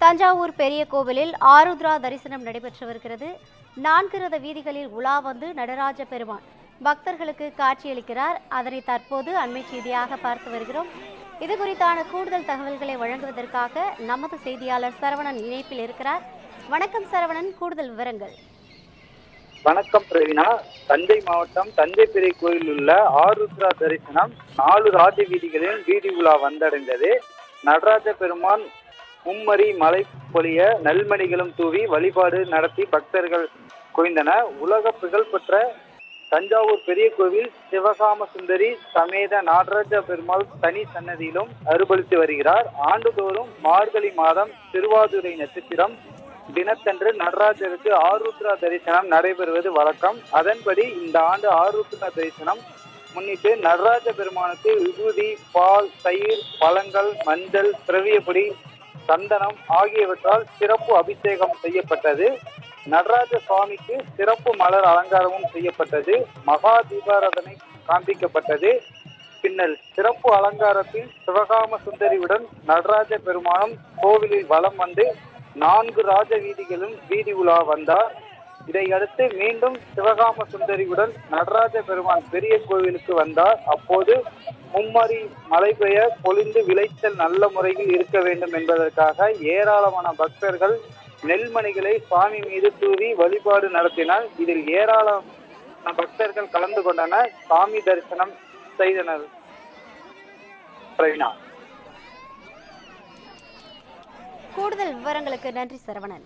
தஞ்சாவூர் பெரிய கோவிலில் ஆருத்ரா தரிசனம் நடைபெற்று வருகிறது. 4 ரத வீதிகளில் உலா வந்து நடராஜ பெருமான் பக்தர்களுக்கு காட்சியளிக்கிறார். அதனை தற்போது அண்மை செய்தியாக பார்த்து வருகிறோம். இது குறித்தான கூடுதல் தகவல்களை வழங்குவதற்காக நமது செய்தியாளர் சரவணன் இணைப்பில் இருக்கிறார். வணக்கம் சரவணன், கூடுதல் விவரங்கள். வணக்கம் பிரவீனா. தஞ்சை மாவட்டம் தஞ்சை பெரிய கோயிலில் உள்ள ஆருத்ரா தரிசனம் 4 ராஜ வீதிகளில் வீதி உலா வந்தடைந்தது. நடராஜ பெருமான் மும்மரி மலை பொழிய நல்மணிகளும் தூவி வழிபாடு நடத்தி பக்தர்கள் குவிந்தன. உலக புகழ்பெற்ற தஞ்சாவூர் பெரிய கோவில் சிவகாம சுந்தரி சமேத நடராஜ பெருமாள் தனி சன்னதியிலும் அருள்பாலித்து வருகிறார். ஆண்டுதோறும் மார்கழி மாதம் திருவாதிரை நட்சத்திரம் தினத்தன்று நடராஜருக்கு ஆருத்ரா தரிசனம் நடைபெறுவது வழக்கம். அதன்படி இந்த ஆண்டு ஆருத்ரா தரிசனம் முன்னிட்டு நடராஜ பெருமானுக்கு விபூதி, பால், தயிர், பழங்கள், மஞ்சள், திரவியப்பொடி, சந்தனம் ஆகியவற்றால் சிறப்பு அபிஷேகம் செய்யப்பட்டது. நடராஜ சுவாமிக்கு சிறப்பு மலர் அலங்காரமும் செய்யப்பட்டது. மகா தீபாராதனை காண்பிக்கப்பட்டது. பின்னர் சிறப்பு அலங்காரத்தில் சிவகாம சுந்தரியுடன் நடராஜ பெருமானும் கோவிலில் வலம் வந்து 4 ராஜ வீதிகளும் வீதி உலா வந்தார். இதையடுத்து மீண்டும் சிவகாம சுந்தரியுடன் நடராஜ பெருமான் பெரிய கோவிலுக்கு வந்தார். அப்போது மும்மரி மழை பெய்ய பொழிந்து விளைச்சல் நல்ல முறையில் இருக்க வேண்டும் என்பதற்காக ஏராளமான பக்தர்கள் நெல்மணிகளை சுவாமி மீது தூவி வழிபாடு நடத்தினர். இதில் ஏராளமான பக்தர்கள் கலந்து கொண்டனர், சாமி தரிசனம் செய்தனர். கூடுதல் விவரங்களுக்கு நன்றி சரவணன்.